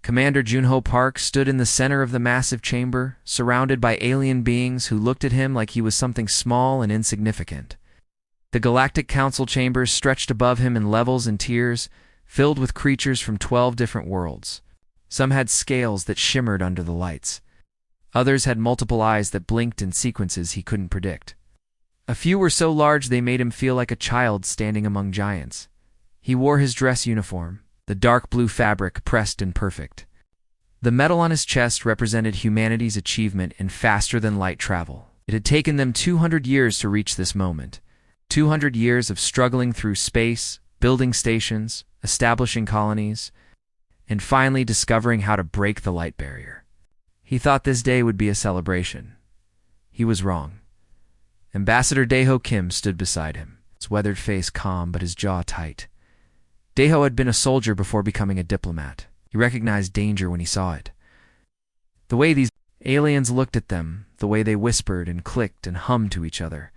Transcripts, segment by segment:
Commander Junho Park stood in the center of the massive chamber, surrounded by alien beings who looked at him like he was something small and insignificant. The Galactic Council chambers stretched above him in levels and tiers, filled with creatures from 12 different worlds. Some had scales that shimmered under the lights. Others had multiple eyes that blinked in sequences he couldn't predict. A few were so large they made him feel like a child standing among giants. He wore his dress uniform, the dark blue fabric pressed and perfect. The medal on his chest represented humanity's achievement in faster-than-light travel. It had taken them 200 years to reach this moment. 200 years of struggling through space, building stations, establishing colonies, and finally discovering how to break the light barrier. He thought this day would be a celebration. He was wrong. Ambassador Daeho Kim stood beside him, his weathered face calm but his jaw tight. Daeho had been a soldier before becoming a diplomat. He recognized danger when he saw it. The way these aliens looked at them, the way they whispered and clicked and hummed to each other,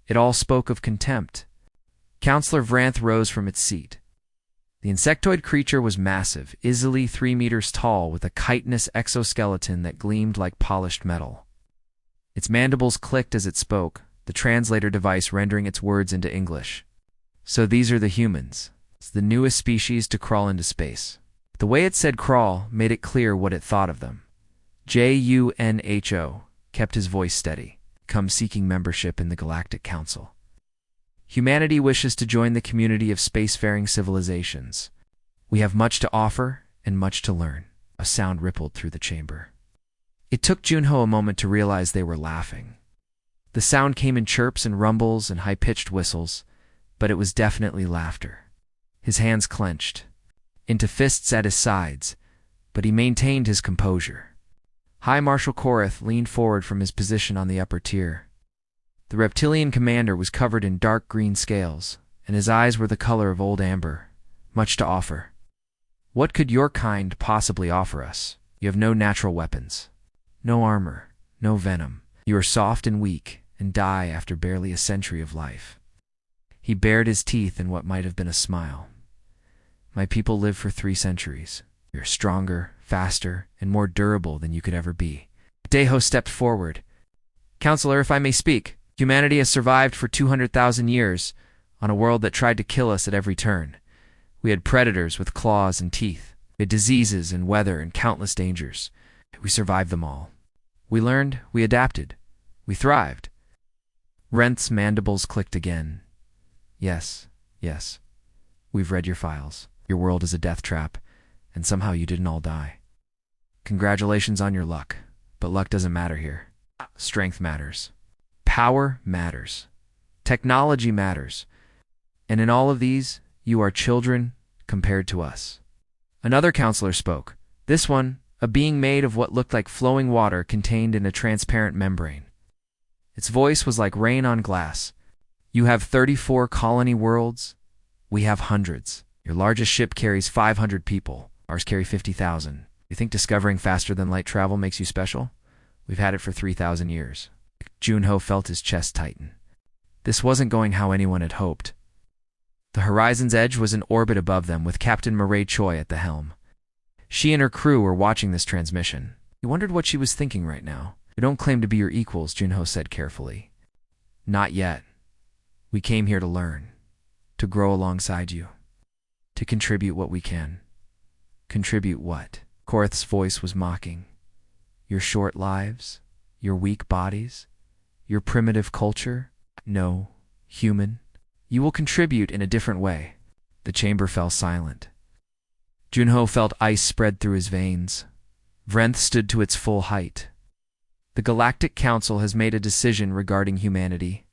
it all spoke of contempt. Counselor Vranth rose from its seat. The insectoid creature was massive, easily 3 meters tall, with a chitinous exoskeleton that gleamed like polished metal. Its mandibles clicked as it spoke, the translator device rendering its words into English. So these are the humans. It's the newest species to crawl into space. The way it said crawl made it clear what it thought of them. Junho kept his voice steady. Come seeking membership in the Galactic Council. Humanity wishes to join the community of spacefaring civilizations. We have much to offer and much to learn. A sound rippled through the chamber. It took Junho a moment to realize they were laughing. The sound came in chirps and rumbles and high-pitched whistles, but it was definitely laughter. His hands clenched, into fists at his sides, but he maintained his composure. High Marshal Korath leaned forward from his position on the upper tier. The reptilian commander was covered in dark green scales, and his eyes were the color of old amber. Much to offer. What could your kind possibly offer us? You have no natural weapons. No armor, no venom. You are soft and weak, and die after barely a century of life. He bared his teeth in what might have been a smile. My people live for 3 centuries. You're stronger, faster, and more durable than you could ever be. Daeho stepped forward. Counselor, if I may speak, humanity has survived for 200,000 years on a world that tried to kill us at every turn. We had predators with claws and teeth. We had diseases and weather and countless dangers. We survived them all. We learned, we adapted, we thrived. Vranth's mandibles clicked again. Yes, yes. We've read your files. Your world is a death trap, and somehow you didn't all die. Congratulations on your luck, but luck doesn't matter here. Strength matters. Power matters. Technology matters. And in all of these, you are children compared to us. Another counselor spoke. This one, a being made of what looked like flowing water contained in a transparent membrane. Its voice was like rain on glass. You have 34 colony worlds. We have hundreds. Your largest ship carries 500 people. Ours carry 50,000. You think discovering faster-than-light travel makes you special? We've had it for 3,000 years. Junho felt his chest tighten. This wasn't going how anyone had hoped. The horizon's edge was in orbit above them, with Captain Mireille Choi at the helm. She and her crew were watching this transmission. He wondered what she was thinking right now. We don't claim to be your equals, Junho said carefully. Not yet. We came here to learn, to grow alongside you, to contribute what we can. Contribute what? Korath's voice was mocking. Your short lives? Your weak bodies? Your primitive culture? No, human. You will contribute in a different way. The chamber fell silent. Junho felt ice spread through his veins. Vranth stood to its full height. The Galactic Council has made a decision regarding humanity.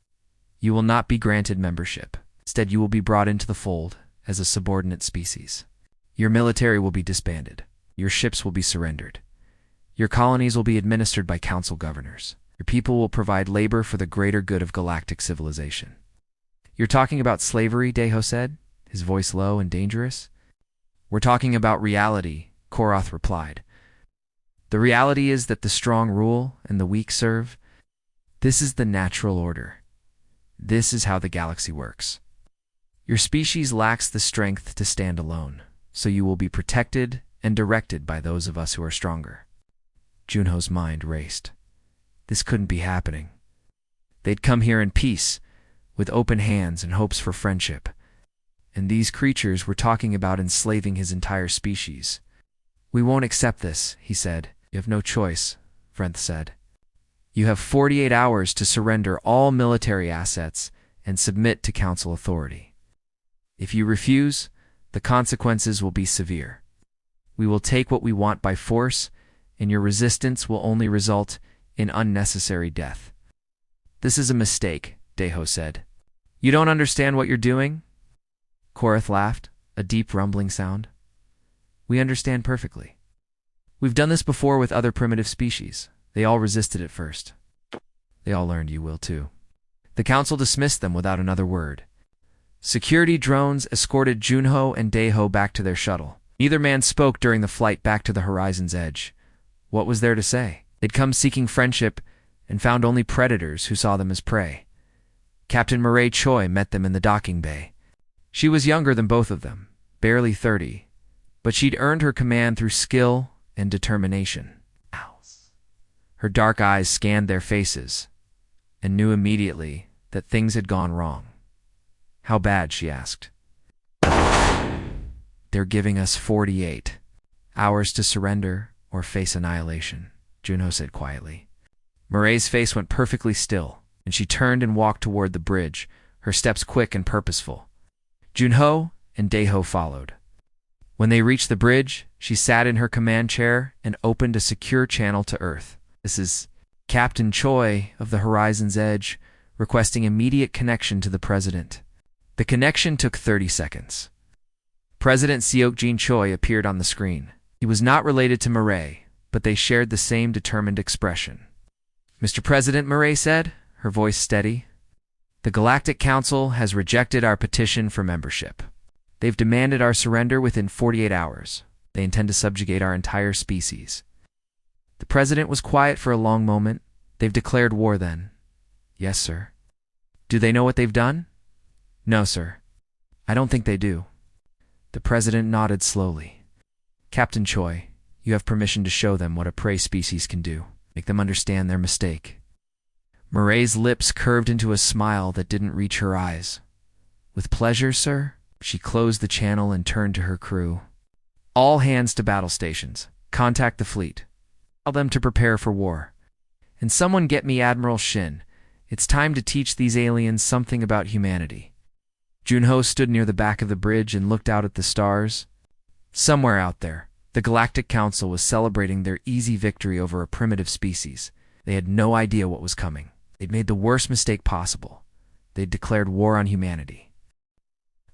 You will not be granted membership. Instead, you will be brought into the fold as a subordinate species. Your military will be disbanded. Your ships will be surrendered. Your colonies will be administered by council governors. Your people will provide labor for the greater good of galactic civilization. You're talking about slavery, Daeho said, his voice low and dangerous. We're talking about reality, Korath replied. The reality is that the strong rule and the weak serve. This is the natural order. This is how the galaxy works. Your species lacks the strength to stand alone, so you will be protected and directed by those of us who are stronger. Junho's mind raced. This couldn't be happening. They'd come here in peace, with open hands and hopes for friendship. And these creatures were talking about enslaving his entire species. We won't accept this, he said. You have no choice, Vrenth said. You have 48 hours to surrender all military assets and submit to council authority. If you refuse, the consequences will be severe. We will take what we want by force, and your resistance will only result in unnecessary death. This is a mistake, Deho said. You don't understand what you're doing? Korath laughed, a deep rumbling sound. We understand perfectly. We've done this before with other primitive species. They all resisted at first. They all learned you will too. The council dismissed them without another word. Security drones escorted Junho and Deho back to their shuttle. Neither man spoke during the flight back to the horizon's edge. What was there to say? They'd come seeking friendship and found only predators who saw them as prey. Captain Mireille Choi met them in the docking bay. She was younger than both of them, barely 30, but she'd earned her command through skill and determination. Her dark eyes scanned their faces and knew immediately that things had gone wrong. How bad, she asked. They're giving us 48 hours to surrender or face annihilation, Junho said quietly. Mireille's face went perfectly still, and she turned and walked toward the bridge, her steps quick and purposeful. Junho and Deho followed. When they reached the bridge, she sat in her command chair and opened a secure channel to Earth. This is Captain Choi of the Horizon's Edge, requesting immediate connection to the President. The connection took 30 seconds. President Seokjin Choi appeared on the screen. He was not related to Mireille, but they shared the same determined expression. Mr. President, Mireille said, her voice steady, the Galactic Council has rejected our petition for membership. They've demanded our surrender within 48 hours. They intend to subjugate our entire species. The President was quiet for a long moment. They've declared war then. Yes, sir. Do they know what they've done? No, sir. I don't think they do. The President nodded slowly. Captain Choi, you have permission to show them what a prey species can do. Make them understand their mistake. Mireille's lips curved into a smile that didn't reach her eyes. With pleasure, sir. She closed the channel and turned to her crew. All hands to battle stations. Contact the fleet. Tell them to prepare for war. And someone get me Admiral Shin. It's time to teach these aliens something about humanity. Junho stood near the back of the bridge and looked out at the stars. Somewhere out there, the Galactic Council was celebrating their easy victory over a primitive species. They had no idea what was coming. They'd made the worst mistake possible. They'd declared war on humanity.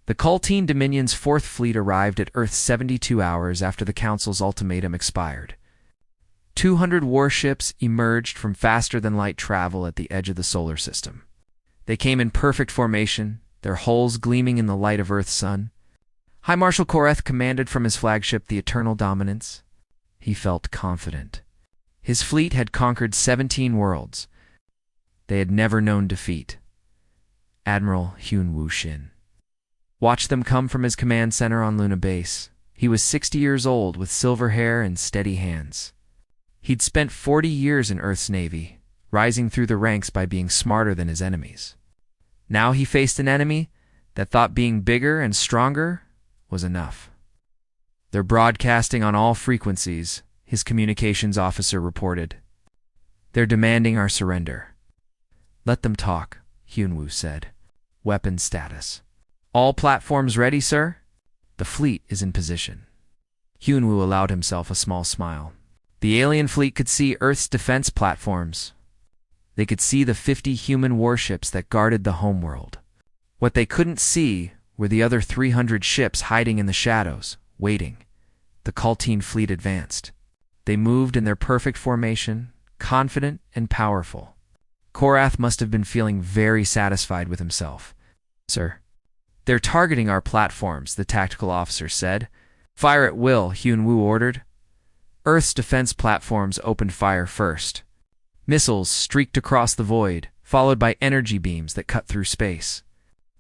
The Cultine Dominion's 4th Fleet arrived at Earth 72 hours after the Council's ultimatum expired. 200 warships emerged from faster-than-light travel at the edge of the solar system. They came in perfect formation, their hulls gleaming in the light of Earth's sun. High Marshal Korath commanded from his flagship the Eternal Dominance. He felt confident. His fleet had conquered 17 worlds. They had never known defeat. Admiral Hyun-Woo Shin watched them come from his command center on Luna Base. He was 60 years old with silver hair and steady hands. He'd spent 40 years in Earth's Navy, rising through the ranks by being smarter than his enemies. Now he faced an enemy that thought being bigger and stronger was enough. They're broadcasting on all frequencies, his communications officer reported. They're demanding our surrender. Let them talk, Hyun-Woo said. Weapon status. All platforms ready, sir? The fleet is in position. Hyun-Woo allowed himself a small smile. The alien fleet could see Earth's defense platforms. They could see the 50 human warships that guarded the homeworld. What they couldn't see were the other 300 ships hiding in the shadows, waiting. The Cultine fleet advanced. They moved in their perfect formation, confident and powerful. Korath must have been feeling very satisfied with himself. Sir, they're targeting our platforms, the tactical officer said. Fire at will, Hyun-Woo ordered. Earth's defense platforms opened fire first. Missiles streaked across the void, followed by energy beams that cut through space.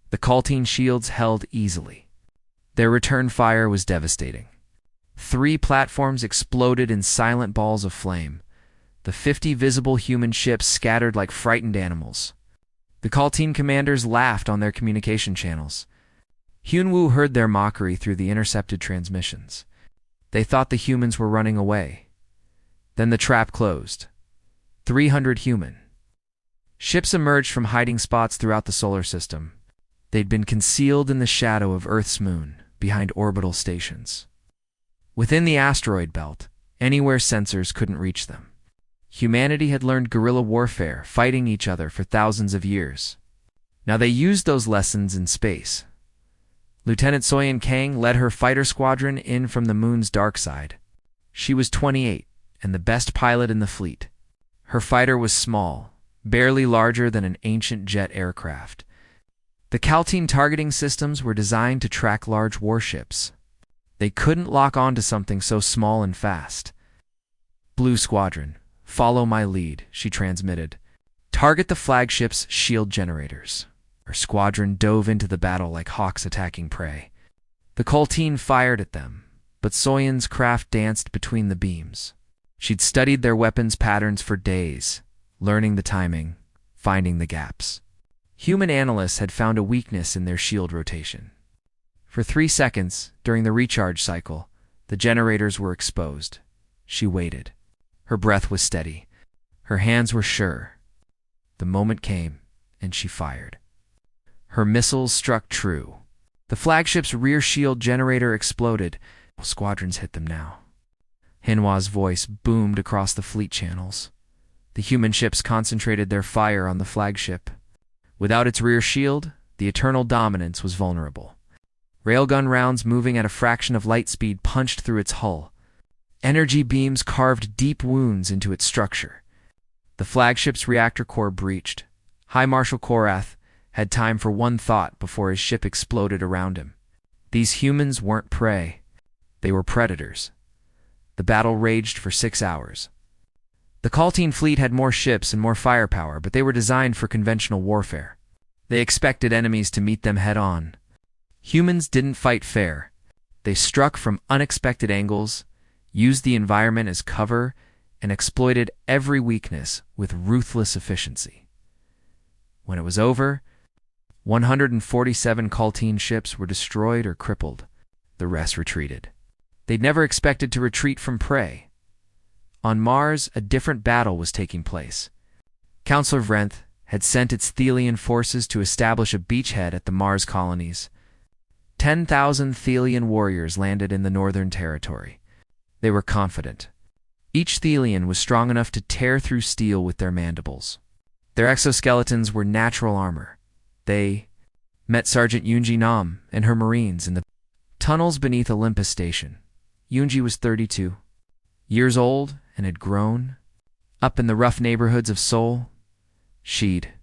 The Cultine shields held easily. Their return fire was devastating. 3 platforms exploded in silent balls of flame. The 50 visible human ships scattered like frightened animals. The Kalteen commanders laughed on their communication channels. Hyunwoo heard their mockery through the intercepted transmissions. They thought the humans were running away. Then the trap closed. 300 human ships emerged from hiding spots throughout the solar system. They'd been concealed in the shadow of Earth's moon, behind orbital stations. Within the asteroid belt, anywhere sensors couldn't reach them. Humanity had learned guerrilla warfare, fighting each other for thousands of years. Now they used those lessons in space. Lieutenant Soyeon Kang led her fighter squadron in from the moon's dark side. She was 28 and the best pilot in the fleet. Her fighter was small, barely larger than an ancient jet aircraft. The Kalteen targeting systems were designed to track large warships. They couldn't lock onto something so small and fast. "Blue Squadron, follow my lead," she transmitted. "Target the flagship's shield generators." Her squadron dove into the battle like hawks attacking prey. The Kalteen fired at them, but Soyeon's craft danced between the beams. She'd studied their weapons patterns for days, learning the timing, finding the gaps. Human analysts had found a weakness in their shield rotation. For 3 seconds, during the recharge cycle, the generators were exposed. She waited. Her breath was steady. Her hands were sure. The moment came, and she fired. Her missiles struck true. The flagship's rear shield generator exploded. Squadrons hit them now. Hinwa's voice boomed across the fleet channels. The human ships concentrated their fire on the flagship. Without its rear shield, the Eternal Dominance was vulnerable. Railgun rounds moving at a fraction of light speed punched through its hull. Energy beams carved deep wounds into its structure. The flagship's reactor core breached. High Marshal Korath had time for one thought before his ship exploded around him. These humans weren't prey. They were predators. The battle raged for 6 hours. The Kalteen fleet had more ships and more firepower, but they were designed for conventional warfare. They expected enemies to meet them head-on. Humans didn't fight fair. They struck from unexpected angles, used the environment as cover, and exploited every weakness with ruthless efficiency. When it was over, 147 Kalteen ships were destroyed or crippled. The rest retreated. They'd never expected to retreat from prey. On Mars, a different battle was taking place. Counselor Vrenth had sent its Thelian forces to establish a beachhead at the Mars colonies. 10,000 Thelian warriors landed in the Northern Territory. They were confident. Each Thelian was strong enough to tear through steel with their mandibles. Their exoskeletons were natural armor. They met Sergeant Yoonji Nam and her Marines in the tunnels beneath Olympus Station. Yoonji was 32 years old and had grown up in the rough neighborhoods of Seoul. She'd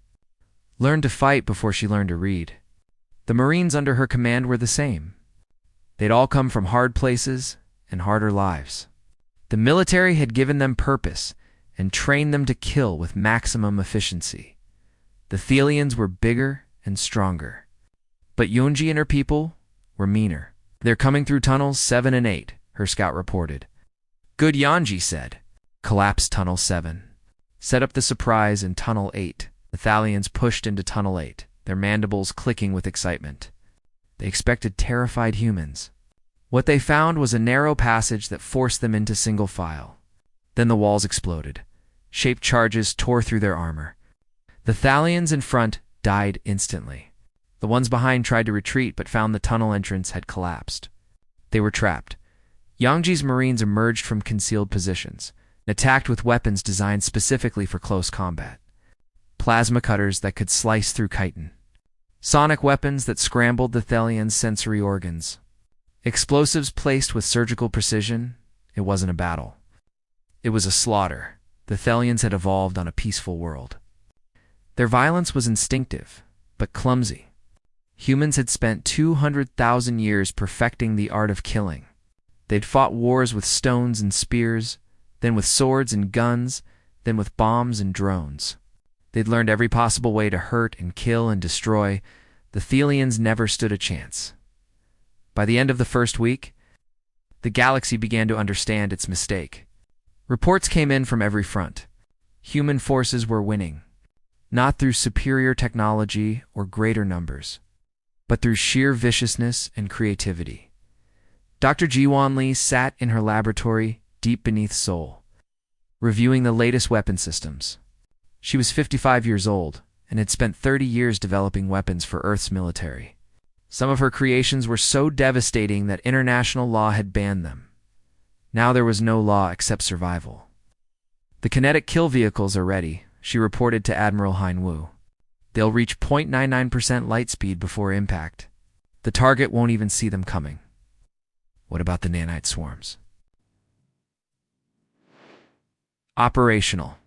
learned to fight before she learned to read. The Marines under her command were the same. They'd all come from hard places and harder lives. The military had given them purpose and trained them to kill with maximum efficiency. The Thelians were bigger and stronger. But Yoonji and her people were meaner. "They're coming through tunnels 7 and 8, her scout reported. "Good," Yanji said. "Collapse Tunnel 7. Set up the surprise in Tunnel 8. The Thalians pushed into Tunnel 8, their mandibles clicking with excitement. They expected terrified humans. What they found was a narrow passage that forced them into single file. Then the walls exploded. Shaped charges tore through their armor. The Thalians in front died instantly. The ones behind tried to retreat but found the tunnel entrance had collapsed. They were trapped. Yangji's Marines emerged from concealed positions and attacked with weapons designed specifically for close combat. Plasma cutters that could slice through chitin. Sonic weapons that scrambled the Thalians' sensory organs. Explosives placed with surgical precision. It wasn't a battle. It was a slaughter. The Thalians had evolved on a peaceful world. Their violence was instinctive, but clumsy. Humans had spent 200,000 years perfecting the art of killing. They'd fought wars with stones and spears, then with swords and guns, then with bombs and drones. They'd learned every possible way to hurt and kill and destroy. The Thelians never stood a chance. By the end of the first week, The galaxy began to understand its mistake. Reports came in from every front. Human forces were winning, not through superior technology or greater numbers, but through sheer viciousness and creativity. Dr. Ji-Wan Lee sat in her laboratory deep beneath Seoul, reviewing the latest weapon systems. She was 55 years old and had spent 30 years developing weapons for Earth's military. Some of her creations were so devastating that international law had banned them. Now there was no law except survival. The kinetic kill vehicles are ready, she reported to Admiral Hein Wu. They'll reach 0.99% light speed before impact. The target won't even see them coming. What about the nanite swarms? Operational.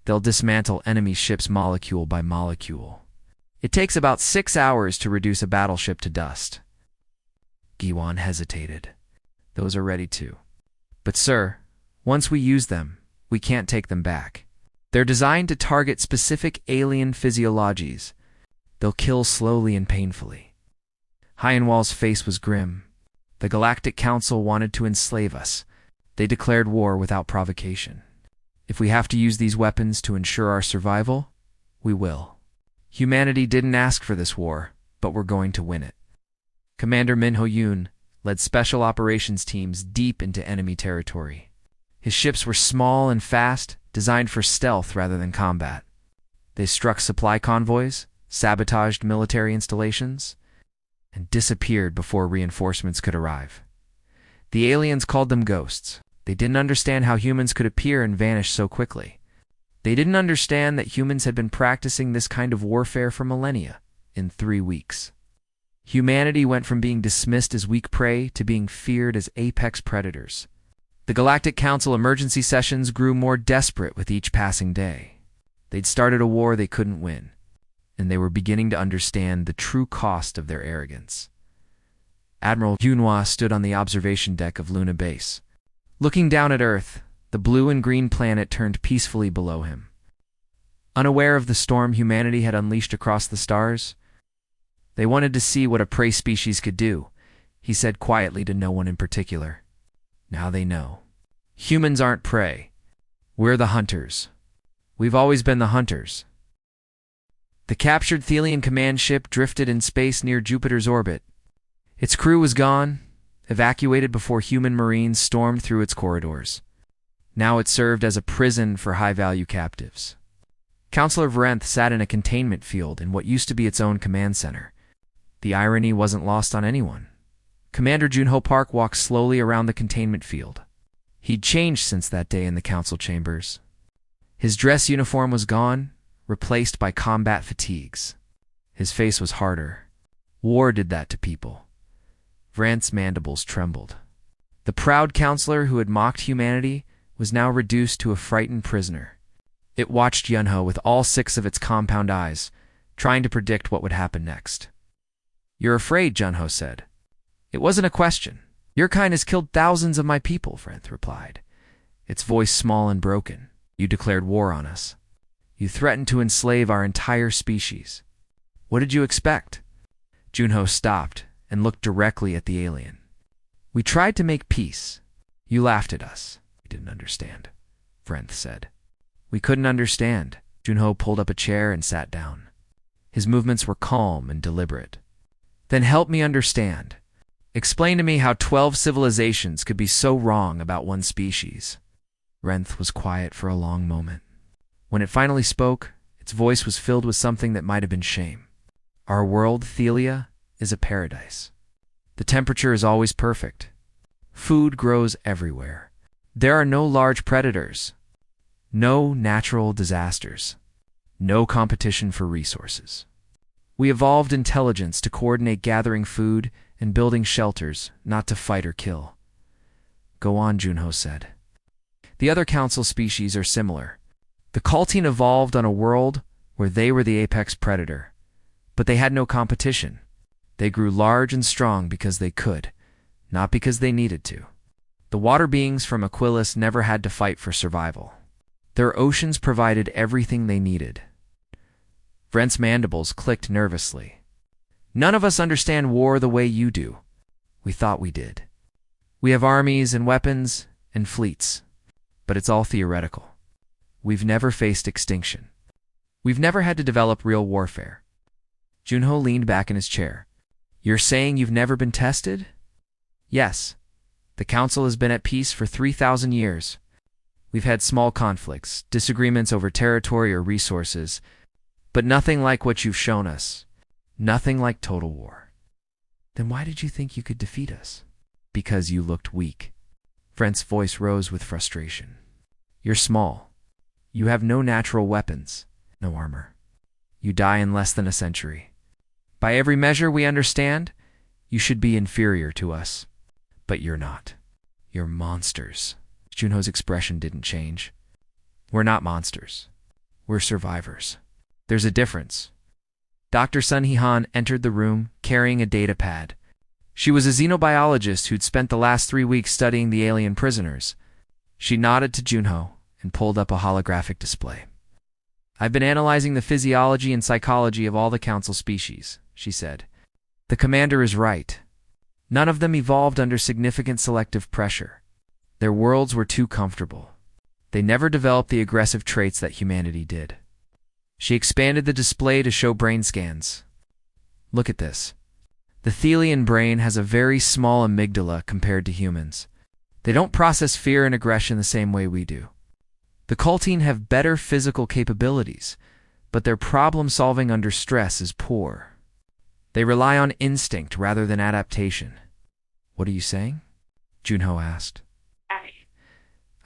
They'll dismantle enemy ships molecule by molecule. It takes about 6 hours to reduce a battleship to dust. Giwan hesitated. Those are ready too. But sir, once we use them, we can't take them back. They're designed to target specific alien physiologies. They'll kill slowly and painfully. Hyenwall's face was grim. The Galactic Council wanted to enslave us. They declared war without provocation. If we have to use these weapons to ensure our survival, we will. Humanity didn't ask for this war, but we're going to win it. Commander Min Ho-yoon led special operations teams deep into enemy territory. His ships were small and fast, designed for stealth rather than combat. They struck supply convoys, sabotaged military installations, and disappeared before reinforcements could arrive. The aliens called them ghosts. They didn't understand how humans could appear and vanish so quickly. They didn't understand that humans had been practicing this kind of warfare for millennia, in 3 weeks. Humanity went from being dismissed as weak prey to being feared as apex predators. The Galactic Council emergency sessions grew more desperate with each passing day. They'd started a war they couldn't win, and they were beginning to understand the true cost of their arrogance. Admiral Yunhua stood on the observation deck of Luna Base. Looking down at Earth, the blue and green planet turned peacefully below him. Unaware of the storm humanity had unleashed across the stars, they wanted to see what a prey species could do, he said quietly to no one in particular. Now they know. Humans aren't prey. We're the hunters. We've always been the hunters. The captured Thelian command ship drifted in space near Jupiter's orbit. Its crew was gone, evacuated before human marines stormed through its corridors. Now it served as a prison for high-value captives. Counselor Vrenth sat in a containment field in what used to be its own command center. The irony wasn't lost on anyone. Commander Junho Park walked slowly around the containment field. He'd changed since that day in the council chambers. His dress uniform was gone, replaced by combat fatigues. His face was harder. War did that to people. Vrenth's mandibles trembled. The proud counselor who had mocked humanity was now reduced to a frightened prisoner. It watched Yunho with all 6 of its compound eyes, trying to predict what would happen next. "You're afraid," Junho said. "It wasn't a question. Your kind has killed thousands of my people," Vrenth replied, its voice small and broken. "You declared war on us. You threatened to enslave our entire species. What did you expect?" Junho stopped and looked directly at the alien. "We tried to make peace. You laughed at us." "We didn't understand," Vrenth said. "We couldn't understand." Junho pulled up a chair and sat down. His movements were calm and deliberate. "Then help me understand. Explain to me how 12 civilizations could be so wrong about one species." Vrenth was quiet for a long moment. When it finally spoke, its voice was filled with something that might have been shame. "Our world, Thelia, is a paradise. The temperature is always perfect. Food grows everywhere. There are no large predators. No natural disasters. No competition for resources. We evolved intelligence to coordinate gathering food and building shelters, not to fight or kill." "Go on," Junho said. "The other council species are similar. The Cultine evolved on a world where they were the apex predator, but they had no competition. They grew large and strong because they could, not because they needed to. The water beings from Aquilus never had to fight for survival. Their oceans provided everything they needed." Vrenth's mandibles clicked nervously. "None of us understand war the way you do. We thought we did." We have armies and weapons and fleets, but it's all theoretical. We've never faced extinction. We've never had to develop real warfare. Junho leaned back in his chair. You're saying you've never been tested? Yes. The Council has been at peace for 3,000 years. We've had small conflicts, disagreements over territory or resources, but nothing like what you've shown us. Nothing like total war. Then why did you think you could defeat us? Because you looked weak. Brent's voice rose with frustration. You're small. You have no natural weapons, no armor. You die in less than a century. By every measure we understand, you should be inferior to us. But you're not. You're monsters. Junho's expression didn't change. We're not monsters. We're survivors. There's a difference. Dr. Sun Hee-han entered the room carrying a data pad. She was a xenobiologist who'd spent the last 3 weeks studying the alien prisoners. She nodded to Junho and pulled up a holographic display. I've been analyzing the physiology and psychology of all the Council species, she said. The commander is right. None of them evolved under significant selective pressure. Their worlds were too comfortable. They never developed the aggressive traits that humanity did. She expanded the display to show brain scans. Look at this. The Thelian brain has a very small amygdala compared to humans. They don't process fear and aggression the same way we do. The Cultine have better physical capabilities, but their problem-solving under stress is poor. They rely on instinct rather than adaptation. What are you saying? Junho asked.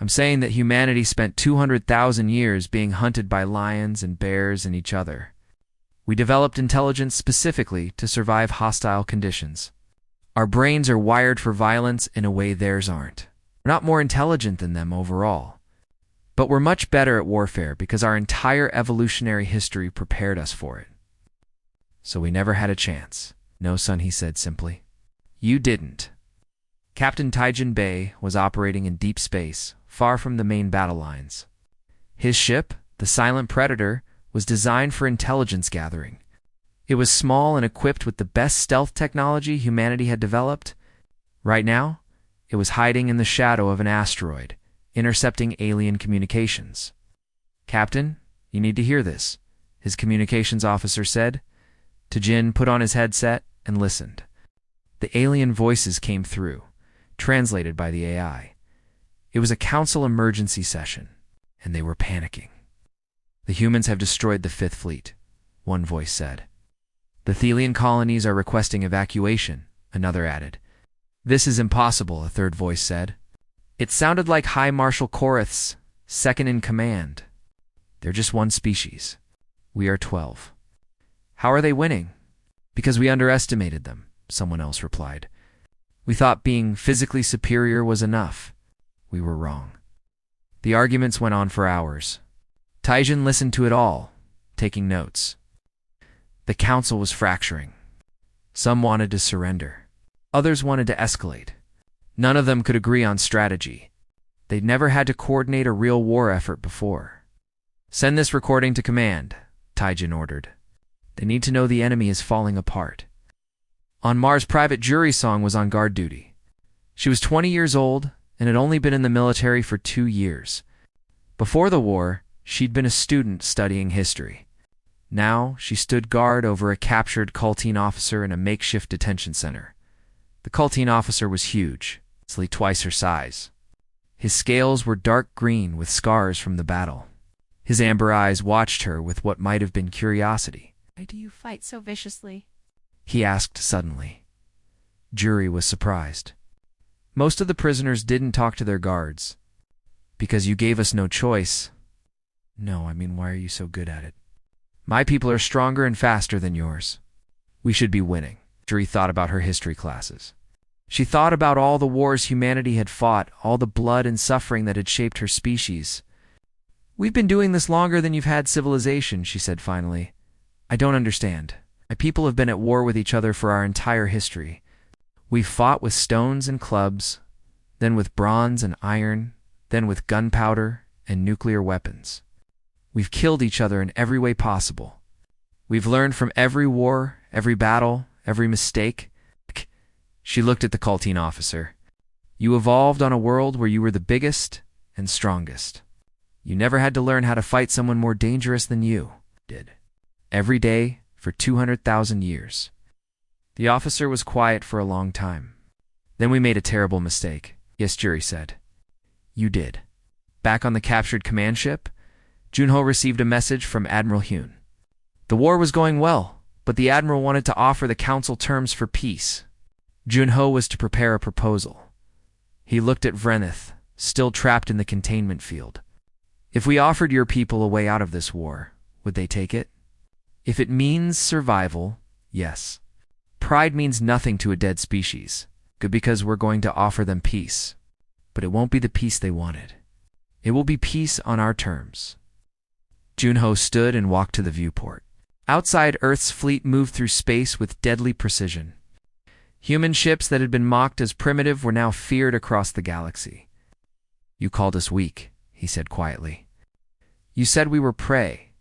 I'm saying that humanity spent 200,000 years being hunted by lions and bears and each other. We developed intelligence specifically to survive hostile conditions. Our brains are wired for violence in a way theirs aren't. We're not more intelligent than them overall, but we're much better at warfare because our entire evolutionary history prepared us for it. So we never had a chance. No, son, he said simply. You didn't. Captain Taijin Bei was operating in deep space, far from the main battle lines. His ship, the Silent Predator, was designed for intelligence gathering. It was small and equipped with the best stealth technology humanity had developed. Right now, it was hiding in the shadow of an asteroid, intercepting alien communications. Captain, you need to hear this, his communications officer said. Tajin put on his headset and listened. The alien voices came through, translated by the AI. It was a council emergency session, and they were panicking. The humans have destroyed the Fifth Fleet, one voice said. The Thelian colonies are requesting evacuation, another added. This is impossible, a third voice said. It sounded like High Marshal Korath's second in command. They're just one species. We are 12. How are they winning? Because we underestimated them, someone else replied. We thought being physically superior was enough. We were wrong. The arguments went on for hours. Taijin listened to it all, taking notes. The council was fracturing. Some wanted to surrender. Others wanted to escalate. None of them could agree on strategy. They'd never had to coordinate a real war effort before. Send this recording to command, Taijin ordered. They need to know the enemy is falling apart. On Mars, Private Jury Song was on guard duty. She was 20 years old and had only been in the military for 2 years. Before the war, she'd been a student studying history. Now, she stood guard over a captured Cultine officer in a makeshift detention center. The Cultine officer was huge, easily twice her size. His scales were dark green with scars from the battle. His amber eyes watched her with what might have been curiosity. Why do you fight so viciously? He asked suddenly. Jury was surprised. Most of the prisoners didn't talk to their guards. Because you gave us no choice. No, I mean, why are you so good at it? My people are stronger and faster than yours. We should be winning. Jury thought about her history classes. She thought about all the wars humanity had fought, all the blood and suffering that had shaped her species. We've been doing this longer than you've had civilization, she said finally. I don't understand. My people have been at war with each other for our entire history. We've fought with stones and clubs, then with bronze and iron, then with gunpowder and nuclear weapons. We've killed each other in every way possible. We've learned from every war, every battle, every mistake. She looked at the Cultine officer. You evolved on a world where you were the biggest and strongest. You never had to learn how to fight someone more dangerous than you did. Every day for 200,000 years. The officer was quiet for a long time. Then we made a terrible mistake. Yes, Jury said. You did. Back on the captured command ship, Junho received a message from Admiral Hyun. The war was going well, but the Admiral wanted to offer the Council terms for peace. Junho was to prepare a proposal. He looked at Vrenith, still trapped in the containment field. If we offered your people a way out of this war, would they take it? If it means survival, yes. Pride means nothing to a dead species. Good, because we're going to offer them peace. But it won't be the peace they wanted. It will be peace on our terms. Junho stood and walked to the viewport. Outside, Earth's fleet moved through space with deadly precision. Human ships that had been mocked as primitive were now feared across the galaxy. You called us weak, he said quietly. You said we were prey,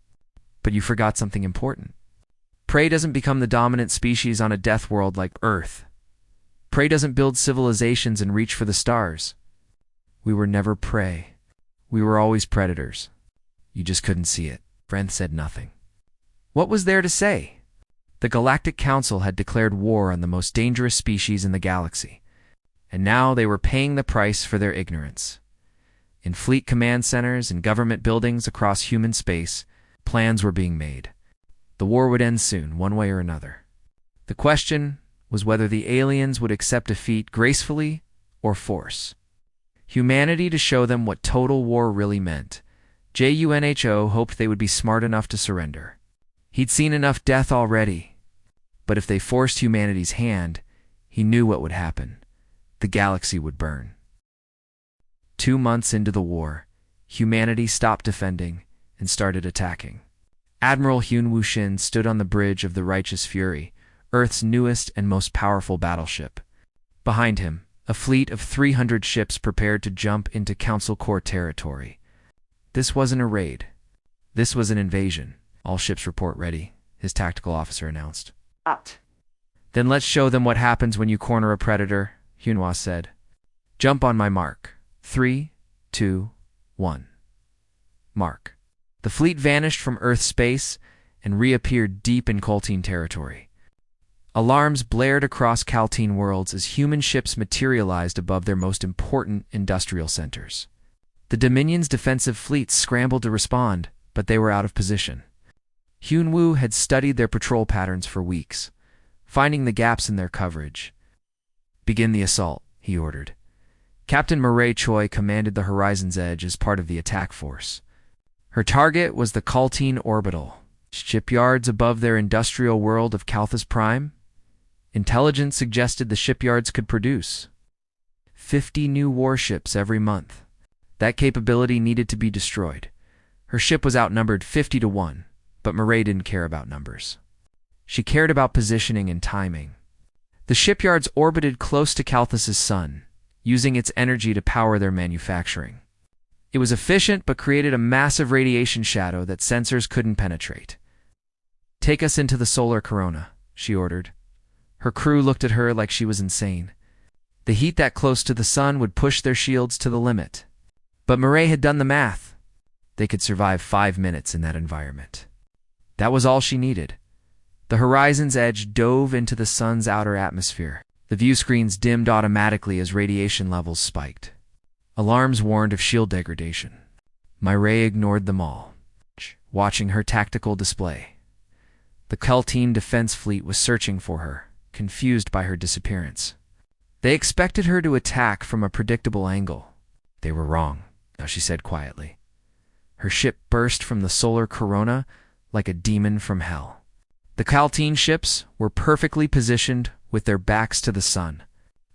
but you forgot something important. Prey doesn't become the dominant species on a death world like Earth. Prey doesn't build civilizations and reach for the stars. We were never prey. We were always predators. You just couldn't see it. Vrenth said nothing. What was there to say? The Galactic Council had declared war on the most dangerous species in the galaxy, and now they were paying the price for their ignorance. In fleet command centers and government buildings across human space, plans were being made. The war would end soon, one way or another. The question was whether the aliens would accept defeat gracefully or force. Humanity to show them what total war really meant. Junho hoped they would be smart enough to surrender. He'd seen enough death already, but if they forced humanity's hand, he knew what would happen. The galaxy would burn. 2 months into the war, humanity stopped defending and started attacking. Admiral Hyun Woo-shin stood on the bridge of the Righteous Fury, Earth's newest and most powerful battleship. Behind him, a fleet of 300 ships prepared to jump into Council Core territory. This wasn't a raid. This was an invasion. All ships report ready, his tactical officer announced. Then let's show them what happens when you corner a predator, Hyunwoo said. Jump on my mark. 3, 2, 1. Mark. The fleet vanished from Earth space and reappeared deep in Coltine territory. Alarms blared across Caltine worlds as human ships materialized above their most important industrial centers. The Dominion's defensive fleets scrambled to respond, but they were out of position. Hyunwoo had studied their patrol patterns for weeks, finding the gaps in their coverage. Begin the assault, he ordered. Captain Mireille Choi commanded the Horizon's Edge as part of the attack force. Her target was the Caltine Orbital, shipyards above their industrial world of Calthus Prime. Intelligence suggested the shipyards could produce 50 new warships every month. That capability needed to be destroyed. Her ship was outnumbered 50 to 1, but Mireille didn't care about numbers. She cared about positioning and timing. The shipyards orbited close to Calthus's sun, using its energy to power their manufacturing. It was efficient but created a massive radiation shadow that sensors couldn't penetrate. Take us into the solar corona, she ordered. Her crew looked at her like she was insane. The heat that close to the sun would push their shields to the limit. But Mireille had done the math. They could survive 5 minutes in that environment. That was all she needed. The Horizon's Edge dove into the sun's outer atmosphere. The view screens dimmed automatically as radiation levels spiked. Alarms warned of shield degradation. Mireille ignored them all, watching her tactical display. The Caltine defense fleet was searching for her, confused by her disappearance. They expected her to attack from a predictable angle. They were wrong, she said quietly. Her ship burst from the solar corona like a demon from hell. The Caltine ships were perfectly positioned with their backs to the sun.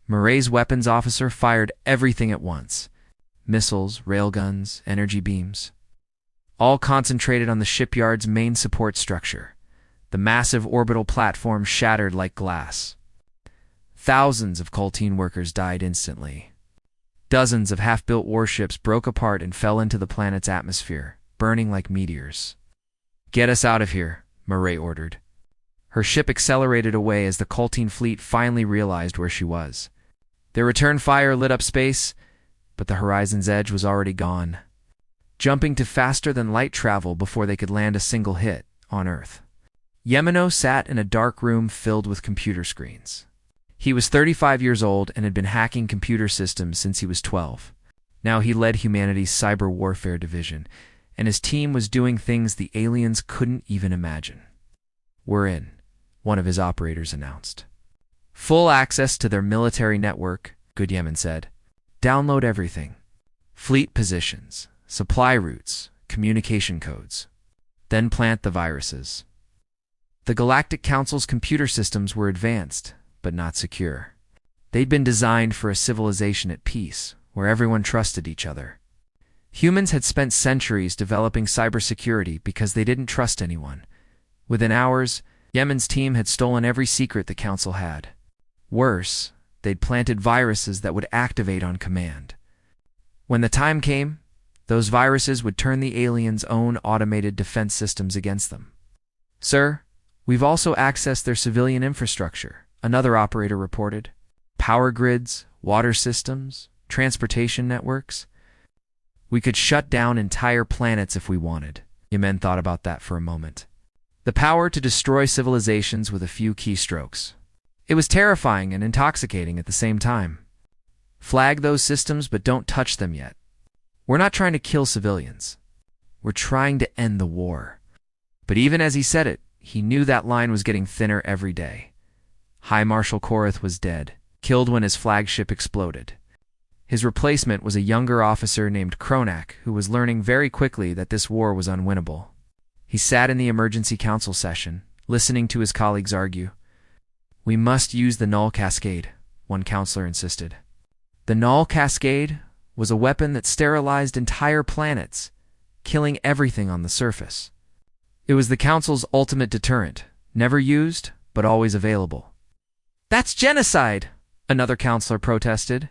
Mireille's weapons officer fired everything at once. Missiles, railguns, energy beams. All concentrated on the shipyard's main support structure. The massive orbital platform shattered like glass. Thousands of Coltine workers died instantly. Dozens of half-built warships broke apart and fell into the planet's atmosphere, burning like meteors. Get us out of here, Mireille ordered. Her ship accelerated away as the Coltine fleet finally realized where she was. Their return fire lit up space, but the horizon's edge was already gone, jumping to faster-than-light travel before they could land a single hit on Earth. Yemeno sat in a dark room filled with computer screens. He was 35 years old and had been hacking computer systems since he was 12. Now he led humanity's cyber warfare division, and his team was doing things the aliens couldn't even imagine. "We're in," one of his operators announced. "Full access to their military network," Good Yemen said. "Download everything. Fleet positions, supply routes, communication codes. Then plant the viruses." The Galactic Council's computer systems were advanced, but not secure. They'd been designed for a civilization at peace, where everyone trusted each other. Humans had spent centuries developing cybersecurity because they didn't trust anyone. Within hours, Yemen's team had stolen every secret the Council had. Worse, they'd planted viruses that would activate on command. When the time came, those viruses would turn the aliens' own automated defense systems against them. "Sir, we've also accessed their civilian infrastructure," another operator reported. "Power grids, water systems, transportation networks. We could shut down entire planets if we wanted." Yemen thought about that for a moment. The power to destroy civilizations with a few keystrokes. It was terrifying and intoxicating at the same time. Flag those systems, but don't touch them yet. "We're not trying to kill civilians. We're trying to end the war." But even as he said it, he knew that line was getting thinner every day. High Marshal Korath was dead, killed when his flagship exploded. His replacement was a younger officer named Kronak, who was learning very quickly that this war was unwinnable. He sat in the emergency council session, listening to his colleagues argue. "We must use the Null Cascade," one counselor insisted. The Null Cascade was a weapon that sterilized entire planets, killing everything on the surface. It was the Council's ultimate deterrent, never used, but always available. "That's genocide," another counselor protested.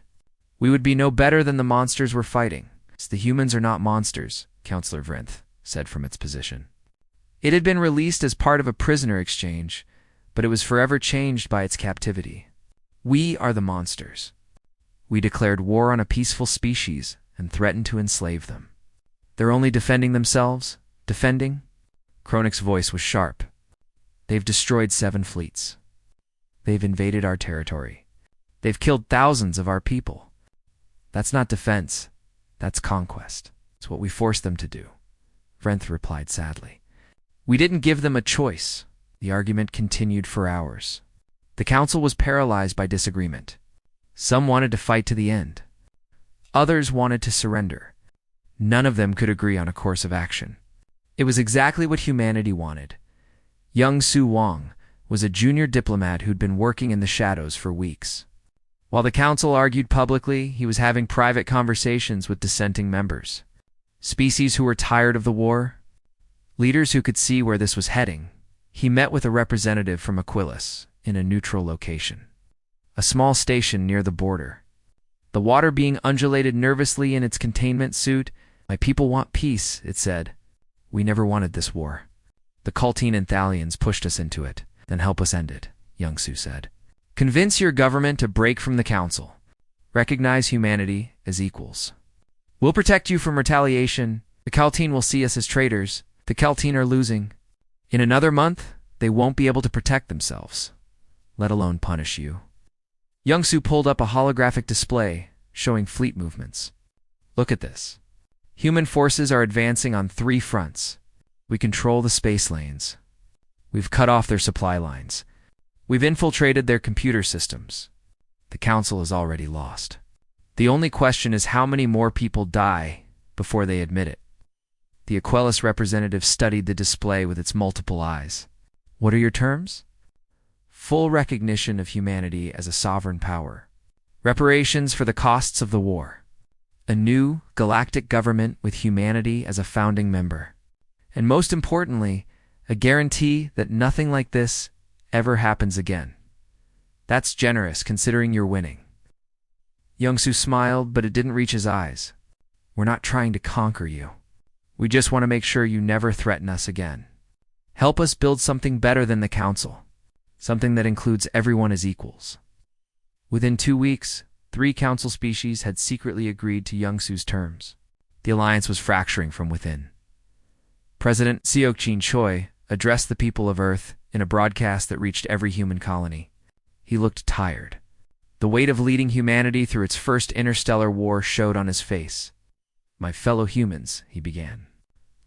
"We would be no better than the monsters we're fighting." "The humans are not monsters," Counselor Vrinth said from its position. It had been released as part of a prisoner exchange, but it was forever changed by its captivity. "We are the monsters. We declared war on a peaceful species and threatened to enslave them. They're only defending themselves. Defending?" Kronek's voice was sharp. "They've destroyed 7 fleets. They've invaded our territory. They've killed thousands of our people. That's not defense. That's conquest. It's what we forced them to do," Vrenth replied sadly. "We didn't give them a choice." The argument continued for hours. The council was paralyzed by disagreement. Some wanted to fight to the end. Others wanted to surrender. None of them could agree on a course of action. It was exactly what humanity wanted. Young Su Wang was a junior diplomat who'd been working in the shadows for weeks. While the council argued publicly, he was having private conversations with dissenting members. Species who were tired of the war, leaders who could see where this was heading. He met with a representative from Aquilus in a neutral location, a small station near the border. The water being undulated nervously in its containment suit. "My people want peace," it said. "We never wanted this war. The Cultine and Thalians pushed us into it, then help us end it," Young Su said. "Convince your government to break from the council. Recognize humanity as equals. We'll protect you from retaliation. The Cultine will see us as traitors. The Cultine are losing. In another month, they won't be able to protect themselves, let alone punish you." Young Su pulled up a holographic display showing fleet movements. "Look at this. Human forces are advancing on 3 fronts. We control the space lanes. We've cut off their supply lines. We've infiltrated their computer systems. The council is already lost. The only question is how many more people die before they admit it." The Aquilus representative studied the display with its multiple eyes. "What are your terms?" "Full recognition of humanity as a sovereign power. Reparations for the costs of the war. A new galactic government with humanity as a founding member. And most importantly, a guarantee that nothing like this ever happens again. That's generous considering you're winning." Young Su smiled, but it didn't reach his eyes. "We're not trying to conquer you. We just want to make sure you never threaten us again. Help us build something better than the council, something that includes everyone as equals." Within 2 weeks, 3 council species had secretly agreed to Youngsu's terms. The alliance was fracturing from within. President Seokchin Choi addressed the people of Earth in a broadcast that reached every human colony. He looked tired. The weight of leading humanity through its first interstellar war showed on his face. "My fellow humans," he began.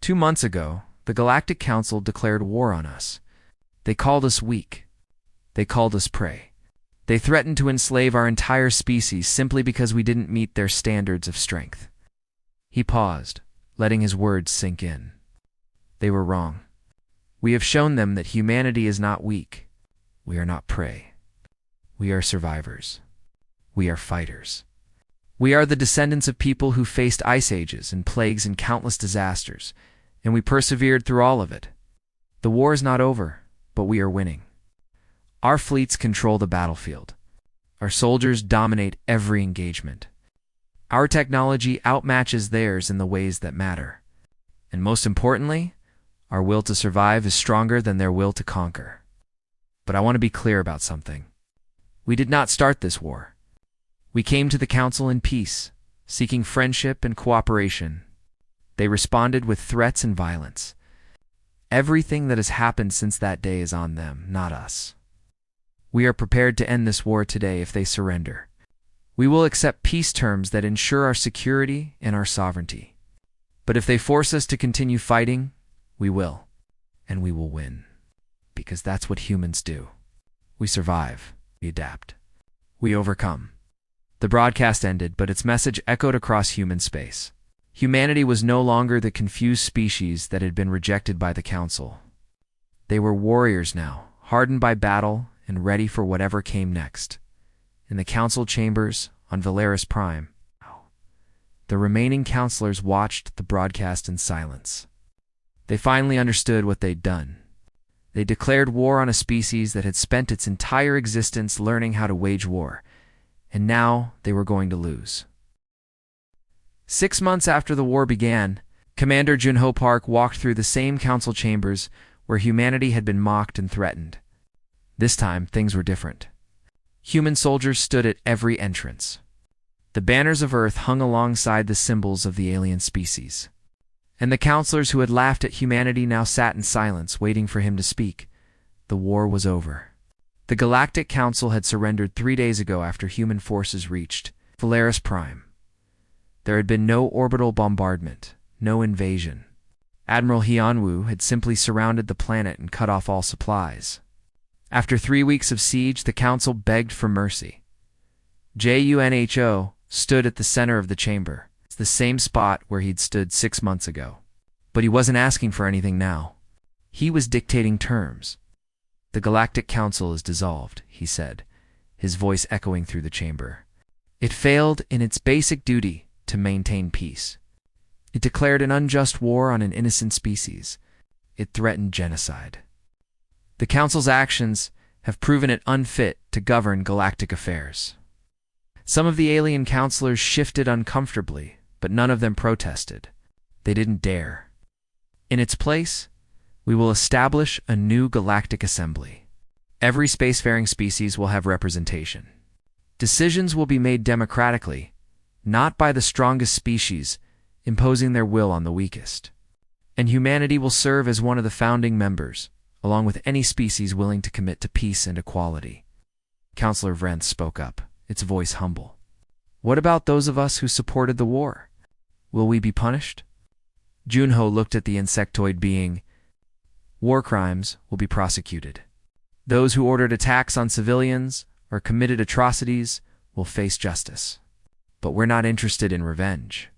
2 months ago, the Galactic Council declared war on us. They called us weak. They called us prey. They threatened to enslave our entire species simply because we didn't meet their standards of strength. He paused, letting his words sink in. They were wrong. We have shown them that humanity is not weak. We are not prey. We are survivors. We are fighters. We are the descendants of people who faced ice ages and plagues and countless disasters, and we persevered through all of it. The war is not over, but we are winning. Our fleets control the battlefield. Our soldiers dominate every engagement. Our technology outmatches theirs in the ways that matter. And most importantly, our will to survive is stronger than their will to conquer. But I want to be clear about something. We did not start this war. We came to the Council in peace, seeking friendship and cooperation. They responded with threats and violence. Everything that has happened since that day is on them, not us. We are prepared to end this war today if they surrender. We will accept peace terms that ensure our security and our sovereignty. But if they force us to continue fighting, we will. And we will win. Because that's what humans do. We survive. We adapt. We overcome. The broadcast ended, but its message echoed across human space. Humanity was no longer the confused species that had been rejected by the Council. They were warriors now, hardened by battle and ready for whatever came next. In the Council chambers on Valeris Prime, the remaining counselors watched the broadcast in silence. They finally understood what they'd done. They declared war on a species that had spent its entire existence learning how to wage war, and now they were going to lose. 6 months after the war began, Commander Junho Park walked through the same council chambers where humanity had been mocked and threatened. This time, things were different. Human soldiers stood at every entrance. The banners of Earth hung alongside the symbols of the alien species. And the counselors who had laughed at humanity now sat in silence, waiting for him to speak. The war was over. The Galactic Council had surrendered 3 days ago after human forces reached Valeris Prime. There had been no orbital bombardment, no invasion. Admiral Hyunwoo had simply surrounded the planet and cut off all supplies. After 3 weeks of siege, the Council begged for mercy. Junho stood at the center of the chamber. It's the same spot where he'd stood 6 months ago. But he wasn't asking for anything now. He was dictating terms. "The Galactic Council is dissolved," he said, his voice echoing through the chamber. "It failed in its basic duty to maintain peace. It declared an unjust war on an innocent species. It threatened genocide. The Council's actions have proven it unfit to govern galactic affairs." Some of the alien counselors shifted uncomfortably, but none of them protested. They didn't dare. In its place, we will establish a new galactic assembly. Every spacefaring species will have representation. Decisions will be made democratically, not by the strongest species imposing their will on the weakest. And humanity will serve as one of the founding members, along with any species willing to commit to peace and equality. Counselor Vrenth spoke up, its voice humble. "What about those of us who supported the war? Will we be punished?" Junho looked at the insectoid being. "War crimes will be prosecuted. Those who ordered attacks on civilians or committed atrocities will face justice. But we're not interested in revenge.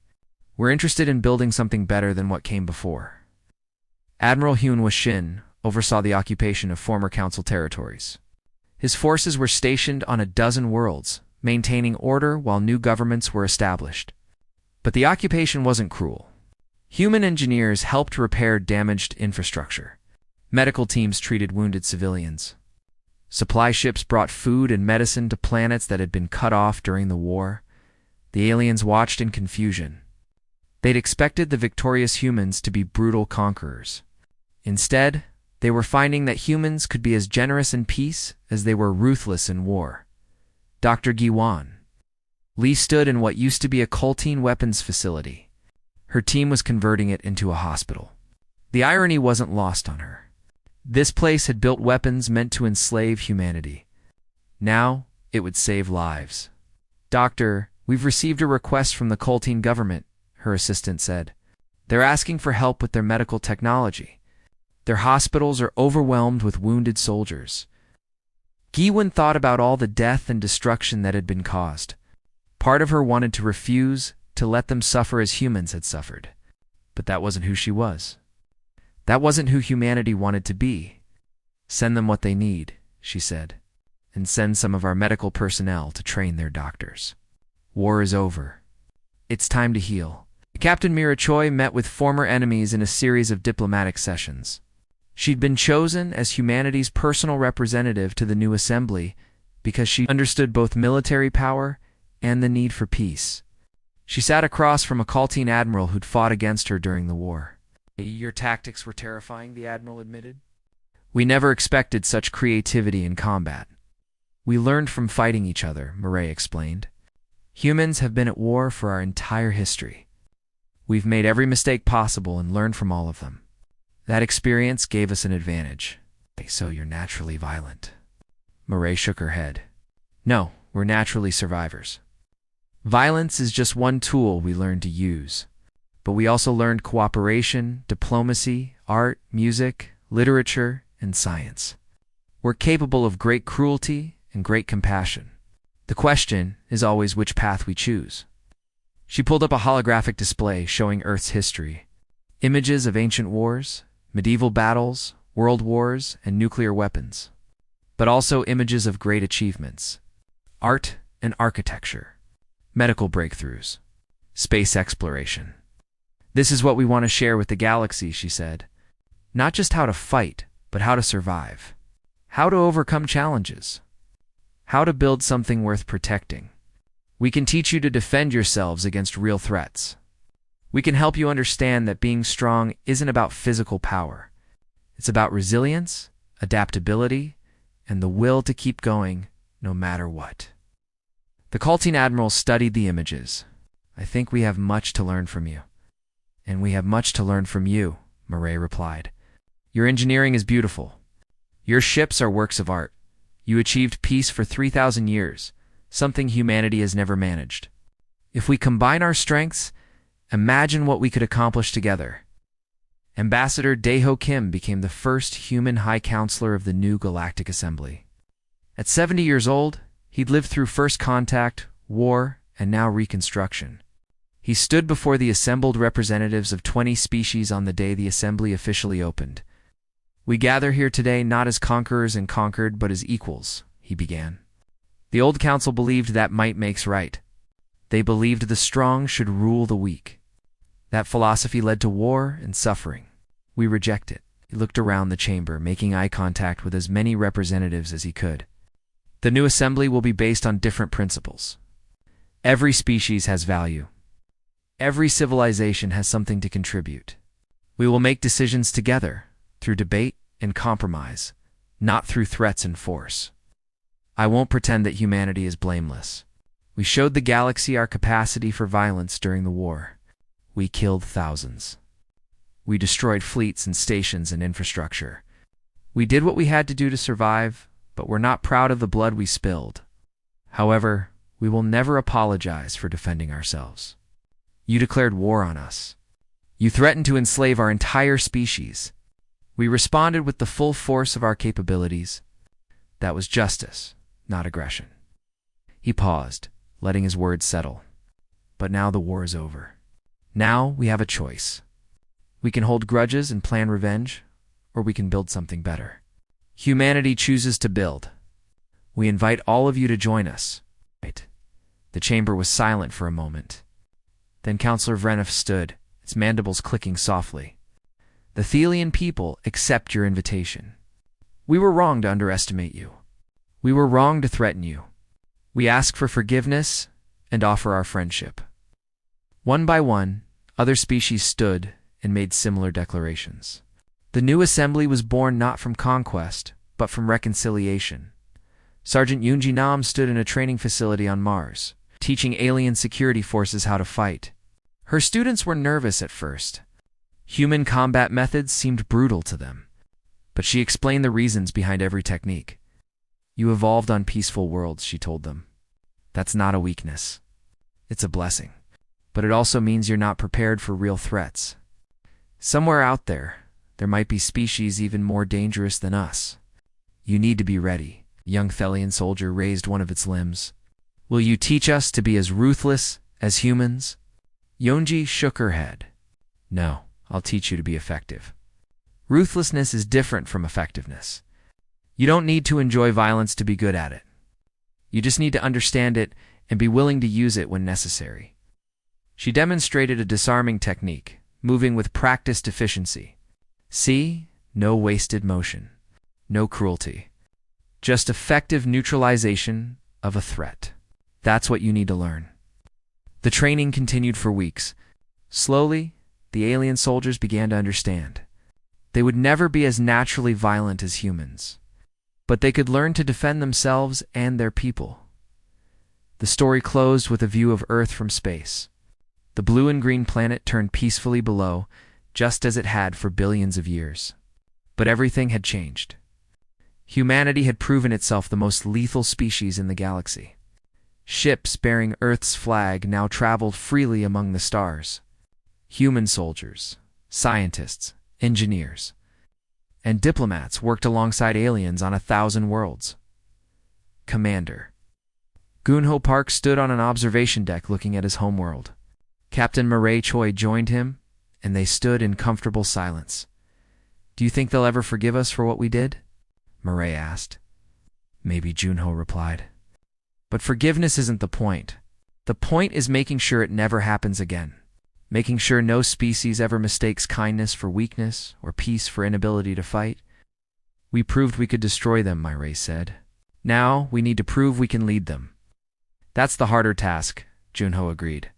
We're interested in building something better than what came before." Admiral Hyunwoo Shin oversaw the occupation of former Council territories. His forces were stationed on a dozen worlds, maintaining order while new governments were established. But the occupation wasn't cruel. Human engineers helped repair damaged infrastructure. Medical teams treated wounded civilians. Supply ships brought food and medicine to planets that had been cut off during the war. The aliens watched in confusion. They'd expected the victorious humans to be brutal conquerors. Instead, they were finding that humans could be as generous in peace as they were ruthless in war. Dr. Giwan, Lee stood in what used to be a Coltine weapons facility. Her team was converting it into a hospital. The irony wasn't lost on her. This place had built weapons meant to enslave humanity. Now, it would save lives. "Doctor, we've received a request from the Coltine government," her assistant said. "They're asking for help with their medical technology. Their hospitals are overwhelmed with wounded soldiers." Giwen thought about all the death and destruction that had been caused. Part of her wanted to refuse to let them suffer as humans had suffered. But that wasn't who she was. That wasn't who humanity wanted to be. "Send them what they need," she said, "and send some of our medical personnel to train their doctors. War is over. It's time to heal." Captain Mirachoy met with former enemies in a series of diplomatic sessions. She'd been chosen as humanity's personal representative to the new assembly because she understood both military power and the need for peace. She sat across from a Coltine admiral who'd fought against her during the war. "Your tactics were terrifying," the admiral admitted. "We never expected such creativity in combat. We learned from fighting each other," Murray explained. "Humans have been at war for our entire history. We've made every mistake possible and learned from all of them. That experience gave us an advantage." "So you're naturally violent?" Murray shook her head. "No, we're naturally survivors. Violence is just one tool we learned to use. But we also learned cooperation, diplomacy, art, music, literature, and science. We're capable of great cruelty and great compassion. The question is always which path we choose." She pulled up a holographic display showing Earth's history. Images of ancient wars, medieval battles, world wars, and nuclear weapons. But also images of great achievements. Art and architecture. Medical breakthroughs. Space exploration. "This is what we want to share with the galaxy," she said. "Not just how to fight, but how to survive. How to overcome challenges. How to build something worth protecting. We can teach you to defend yourselves against real threats. We can help you understand that being strong isn't about physical power. It's about resilience, adaptability, and the will to keep going no matter what." The Coltine admiral studied the images. "I think we have much to learn from you." "And we have much to learn from you," Murray replied. "Your engineering is beautiful. Your ships are works of art. You achieved peace for 3,000 years, something humanity has never managed. If we combine our strengths, imagine what we could accomplish together." Ambassador Daeho Kim became the first human High Counselor of the new Galactic Assembly. At 70 years old, he'd lived through First Contact, war, and now Reconstruction. He stood before the assembled representatives of 20 species on the day the assembly officially opened. "We gather here today not as conquerors and conquered, but as equals," he began. The old council believed that might makes right. They believed the strong should rule the weak. That philosophy led to war and suffering. We reject it. He looked around the chamber, making eye contact with as many representatives as he could. "The new assembly will be based on different principles. Every species has value. Every civilization has something to contribute. We will make decisions together, through debate and compromise, not through threats and force. I won't pretend that humanity is blameless. We showed the galaxy our capacity for violence during the war. We killed thousands. We destroyed fleets and stations and infrastructure. We did what we had to do to survive, but we're not proud of the blood we spilled. However, we will never apologize for defending ourselves. You declared war on us. You threatened to enslave our entire species. We responded with the full force of our capabilities. That was justice, not aggression." He paused, letting his words settle. "But now the war is over. Now we have a choice. We can hold grudges and plan revenge, or we can build something better. Humanity chooses to build. We invite all of you to join us." The chamber was silent for a moment. Then Counselor Vrenef stood, its mandibles clicking softly. "The Thelian people accept your invitation. We were wrong to underestimate you. We were wrong to threaten you. We ask for forgiveness and offer our friendship." One by one, other species stood and made similar declarations. The new assembly was born not from conquest, but from reconciliation. Sergeant Yoonji Nam stood in a training facility on Mars. teaching alien security forces how to fight. Her students were nervous at first. Human combat methods seemed brutal to them, but she explained the reasons behind every technique. You evolved on peaceful worlds, she told them. That's not a weakness. It's a blessing. But it also means you're not prepared for real threats. Somewhere out there might be species even more dangerous than us. You need to be ready. A young Thelian soldier raised one of its limbs. Will you teach us to be as ruthless as humans? Yonji shook her head. No, I'll teach you to be effective. Ruthlessness is different from effectiveness. You don't need to enjoy violence to be good at it. You just need to understand it and be willing to use it when necessary. She demonstrated a disarming technique, moving with practiced efficiency. See? No wasted motion. No cruelty. Just effective neutralization of a threat. That's what you need to learn. The training continued for weeks. Slowly, the alien soldiers began to understand. They would never be as naturally violent as humans, but they could learn to defend themselves and their people. The story closed with a view of Earth from space. The blue and green planet turned peacefully below, just as it had for billions of years. But everything had changed. Humanity had proven itself the most lethal species in the galaxy. Ships bearing Earth's flag now traveled freely among the stars. Human soldiers, scientists, engineers, and diplomats worked alongside aliens on 1,000 worlds. Commander. Gunho Park stood on an observation deck looking at his homeworld. Captain Murray Choi joined him, and they stood in comfortable silence. Do you think they'll ever forgive us for what we did? Murray asked. Maybe, Junho replied. But forgiveness isn't the point. The point is making sure it never happens again. Making sure no species ever mistakes kindness for weakness or peace for inability to fight. We proved we could destroy them, Murray said. Now we need to prove we can lead them. That's the harder task, Junho agreed.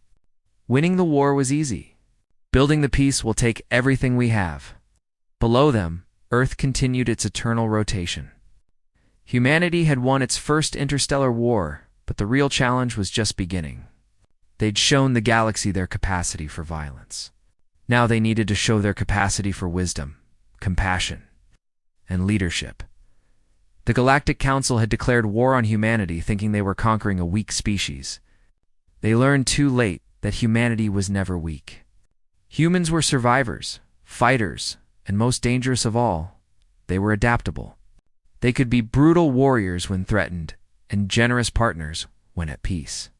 Winning the war was easy. Building the peace will take everything we have. Below them, Earth continued its eternal rotation. Humanity had won its first interstellar war, but the real challenge was just beginning. They'd shown the galaxy their capacity for violence. Now they needed to show their capacity for wisdom, compassion, and leadership. The Galactic Council had declared war on humanity, thinking they were conquering a weak species. They learned too late that humanity was never weak. Humans were survivors, fighters, and most dangerous of all, they were adaptable. They could be brutal warriors when threatened, and generous partners when at peace.